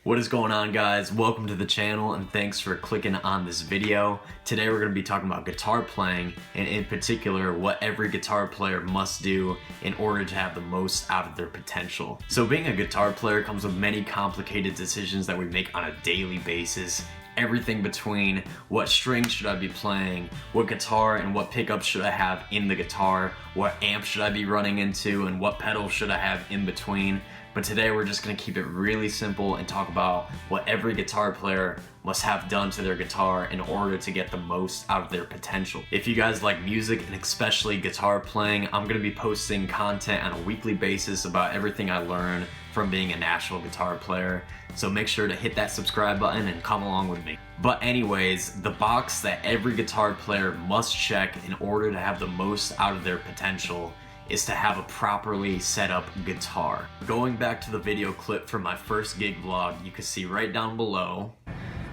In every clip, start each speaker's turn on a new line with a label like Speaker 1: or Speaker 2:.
Speaker 1: What is going on, guys? Welcome to the channel and thanks for clicking on this video. Today we're going to be talking about guitar playing, and in particular what every guitar player must do in order to have the most out of their potential. So being a guitar player comes with many complicated decisions that we make on a daily basis. Everything between what strings should I be playing, what guitar and what pickups should I have in the guitar, what amp should I be running into, and what pedals should I have in between. But today we're just going to keep it really simple and talk about what every guitar player must have done to their guitar in order to get the most out of their potential. If you guys like music and especially guitar playing, I'm going to be posting content on a weekly basis about everything I learned from being a Nashville guitar player. So make sure to hit that subscribe button and come along with me. But anyways, the box that every guitar player must check in order to have the most out of their potential is to have a properly set up guitar. Going back to the video clip from my first gig vlog, you can see right down below,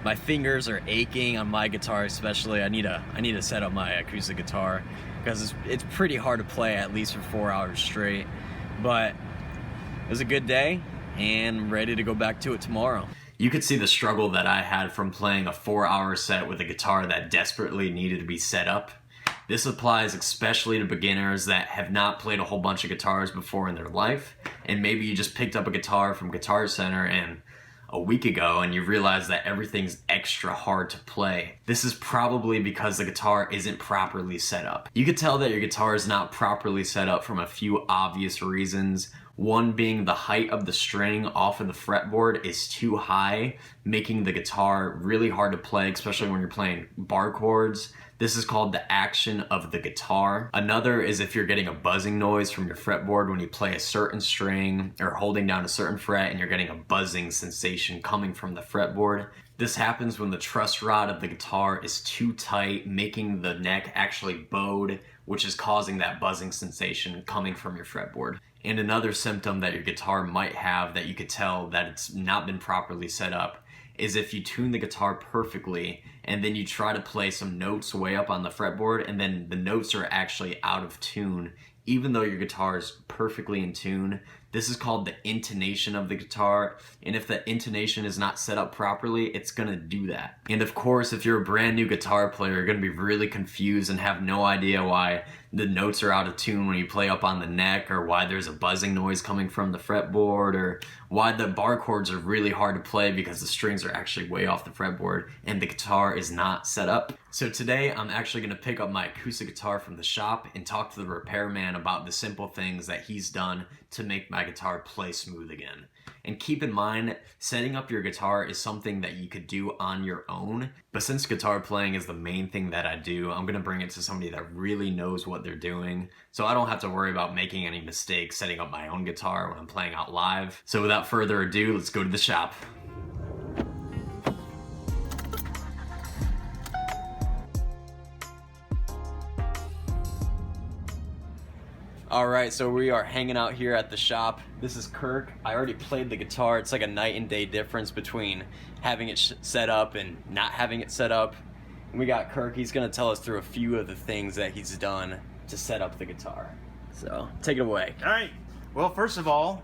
Speaker 1: my fingers are aching on my guitar especially. I need to set up my acoustic guitar because it's pretty hard to play at least for 4 hours straight. But it was a good day and I'm ready to go back to it tomorrow. You could see the struggle that I had from playing a 4-hour set with a guitar that desperately needed to be set up. This applies especially to beginners that have not played a whole bunch of guitars before in their life, and maybe you just picked up a guitar from Guitar Center and a week ago and you realize that everything's extra hard to play. This is probably because the guitar isn't properly set up. You could tell that your guitar is not properly set up from a few obvious reasons. One being the height of the string off of the fretboard is too high, making the guitar really hard to play, especially when you're playing bar chords. This is called the action of the guitar. Another is if you're getting a buzzing noise from your fretboard when you play a certain string or holding down a certain fret and you're getting a buzzing sensation coming from the fretboard. This happens when the truss rod of the guitar is too tight, making the neck actually bowed, which is causing that buzzing sensation coming from your fretboard. And another symptom that your guitar might have that you could tell that it's not been properly set up is if you tune the guitar perfectly and then you try to play some notes way up on the fretboard and then the notes are actually out of tune, even though your guitar is perfectly in tune. This is called the intonation of the guitar, and if the intonation is not set up properly, it's gonna do that. And of course, if you're a brand new guitar player, you're gonna be really confused and have no idea why the notes are out of tune when you play up on the neck, or why there's a buzzing noise coming from the fretboard, or why the bar chords are really hard to play because the strings are actually way off the fretboard and the guitar is not set up. So today I'm actually going to pick up my acoustic guitar from the shop and talk to the repairman about the simple things that he's done to make my guitar play smooth again. And keep in mind, setting up your guitar is something that you could do on your own, but since guitar playing is the main thing that I do, I'm going to bring it to somebody that really knows what they're doing, so I don't have to worry about making any mistakes setting up my own guitar when I'm playing out live. So without further ado, let's go to the shop. Alright, so we are hanging out here at the shop. This is Kirk. I already played the guitar. It's like a night and day difference between having it set up and not having it set up. And we got Kirk. He's going to tell us through a few of the things that he's done to set up the guitar. So, take it away.
Speaker 2: Alright, well, first of all,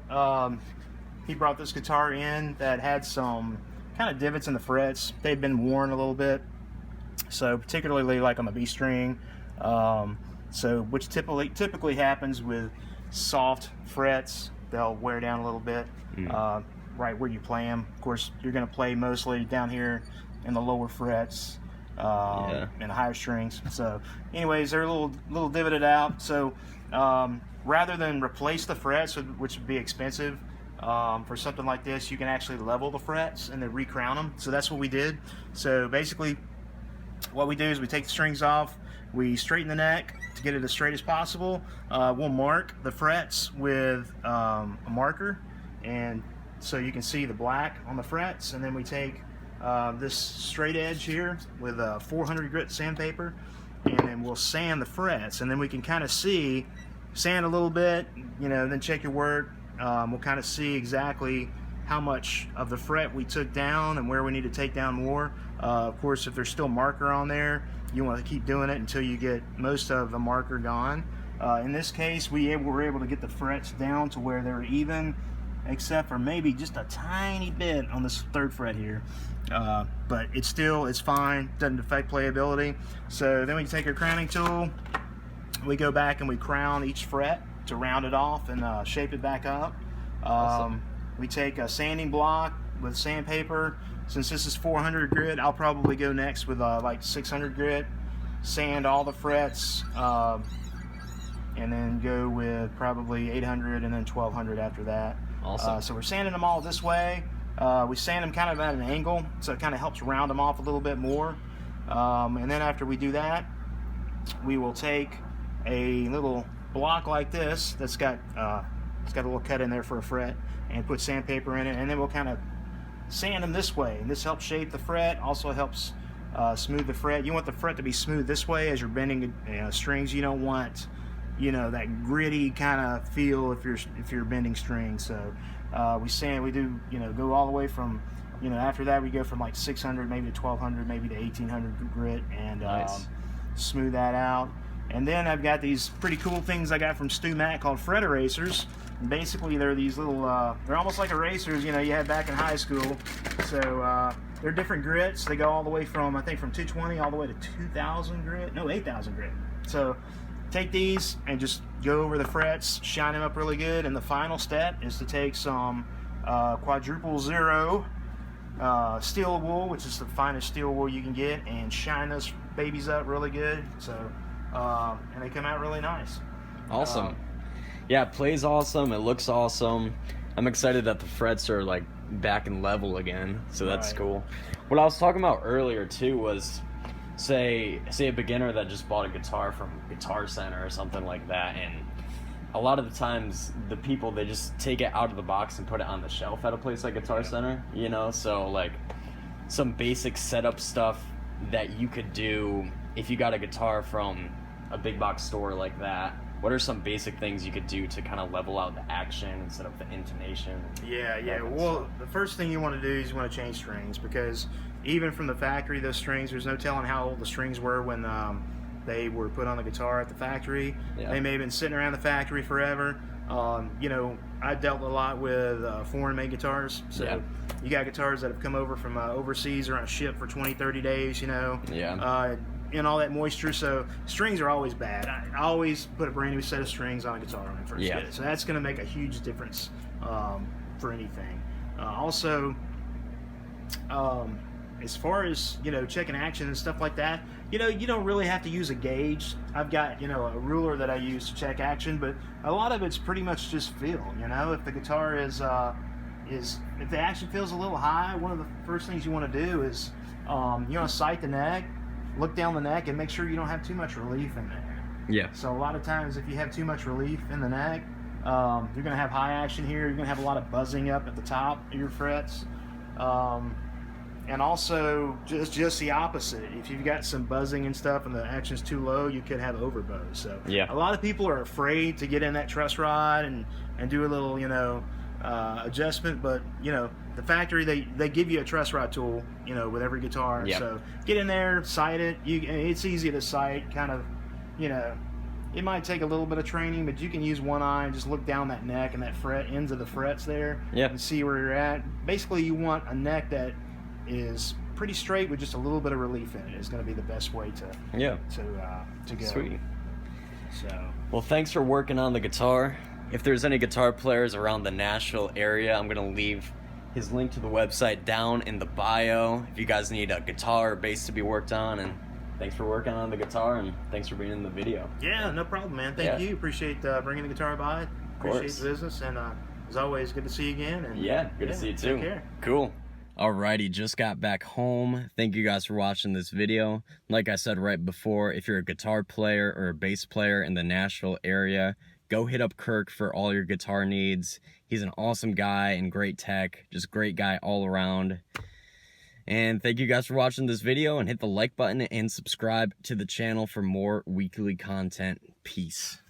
Speaker 2: he brought this guitar in that had some kind of divots in the frets. They've been worn a little bit, so particularly like on the B string. So which typically happens with soft frets. They'll wear down a little bit right where you play them. Of course, you're going to play mostly down here in the lower frets and the higher strings. So anyways, they're a little divoted out. So rather than replace the frets, which would be expensive, for something like this, you can actually level the frets and then recrown them. So that's what we did. So basically what we do is we take the strings off, we straighten the neck to get it as straight as possible. We'll mark the frets with a marker, and so you can see the black on the frets, and then we take this straight edge here with a 400 grit sandpaper, and then we'll sand the frets, and then we can kind of see, sand a little bit, you know, then check your work. We'll kind of see exactly how much of the fret we took down and where we need to take down more. Of course, if there's still marker on there, you want to keep doing it until you get most of the marker gone. In this case, we were able to get the frets down to where they're even except for maybe just a tiny bit on this 3rd fret here. But it's fine, doesn't affect playability. So then we take our crowning tool, we go back and we crown each fret to round it off and shape it back up.
Speaker 1: Awesome.
Speaker 2: We take a sanding block with sandpaper. Since this is 400 grit, I'll probably go next with like 600 grit, sand all the frets, and then go with probably 800 and then 1200 after that.
Speaker 1: Awesome.
Speaker 2: So we're sanding them all this way. We sand them kind of at an angle, so it kind of helps round them off a little bit more. And then after we do that, we will take a little block like this that's got it's got a little cut in there for a fret, and put sandpaper in it, and then we'll kind of sand them this way, and this helps shape the fret. Also helps smooth the fret. You want the fret to be smooth this way as you're bending strings. You don't want, you know, that gritty kind of feel if you're bending strings. So we do, you know, go all the way from, you know, after that we go from like 600 maybe to 1200 maybe to 1800 grit, and
Speaker 1: Nice.
Speaker 2: smooth that out. And then I've got these pretty cool things I got from Stu Mack called fret erasers. And basically they're these little they're almost like erasers, you know, you had back in high school. So they're different grits. They go all the way from, I think, from 220 all the way to 2000 grit, no, 8000 grit. So take these and just go over the frets, shine them up really good, and the final step is to take some quadruple zero steel wool, which is the finest steel wool you can get, and shine those babies up really good. So and they come out really nice.
Speaker 1: Awesome. Yeah, it plays awesome. It looks awesome. I'm excited that the frets are like back in level again, so that's
Speaker 2: Right.
Speaker 1: cool. What I was talking about earlier too was, say a beginner that just bought a guitar from Guitar Center or something like that, and a lot of the times the people, they just take it out of the box and put it on the shelf at a place like Guitar Center, you know. So like some basic setup stuff that you could do if you got a guitar from a big box store like that. What are some basic things you could do to kind of level out the action instead of the intonation?
Speaker 2: Yeah.
Speaker 1: That kind of
Speaker 2: Well,
Speaker 1: stuff?
Speaker 2: the first thing you want to do is you want to change strings, because even from the factory, those strings, there's no telling how old the strings were when they were put on the guitar at the factory.
Speaker 1: Yeah.
Speaker 2: They may have been sitting around the factory forever. You know, I dealt a lot with foreign-made guitars. So
Speaker 1: Yeah.
Speaker 2: you got guitars that have come over from overseas or on a ship for 20, 30 days, you know.
Speaker 1: Yeah.
Speaker 2: And all that moisture, so strings are always bad. I always put a brand new set of strings on a guitar when I first
Speaker 1: Yeah.
Speaker 2: get it, so that's going to make a huge difference for anything. Also, as far as, you know, checking action and stuff like that, you know, you don't really have to use a gauge. I've got, you know, a ruler that I use to check action, but a lot of it's pretty much just feel. You know, if the guitar is if the action feels a little high, one of the first things you want to do is you want to sight the neck, look down the neck, and make sure you don't have too much relief in there.
Speaker 1: Yeah.
Speaker 2: So a lot of times, if you have too much relief in the neck, you're going to have high action here. You're going to have a lot of buzzing up at the top of your frets. And also, just the opposite. If you've got some buzzing and stuff and the action's too low, you could have overbow. So
Speaker 1: Yeah.
Speaker 2: a lot of people are afraid to get in that truss rod and do a little, you know, adjustment. But, you know, the factory, they give you a truss rod tool, you know, with every guitar.
Speaker 1: Yep.
Speaker 2: So get in there, sight it. It's easy to sight, kind of, you know. It might take a little bit of training, but you can use one eye and just look down that neck and that fret, ends of the frets there,
Speaker 1: Yep.
Speaker 2: and see where you're at. Basically, you want a neck that is pretty straight with just a little bit of relief in it. Is going to be the best way to
Speaker 1: Yeah.
Speaker 2: go.
Speaker 1: Sweet.
Speaker 2: So
Speaker 1: Well, thanks for working on the guitar. If there's any guitar players around the Nashville area, I'm going to leave his link to the website down in the bio if you guys need a guitar or bass to be worked on. And thanks for working on the guitar, and thanks for being in the video.
Speaker 2: yeah, no problem, man. Thank
Speaker 1: Yeah.
Speaker 2: you. Appreciate bringing the guitar by. Appreciate
Speaker 1: course.
Speaker 2: the business, and as always, good to see you again. And
Speaker 1: Yeah, good to see you too.
Speaker 2: Take care.
Speaker 1: Cool. Alrighty, just got back home. Thank you guys for watching this video. Like I said right before, if you're a guitar player or a bass player in the Nashville area, go hit up Kirk for all your guitar needs. He's an awesome guy and great tech, just great guy all around. And thank you guys for watching this video, and hit the like button and subscribe to the channel for more weekly content. Peace.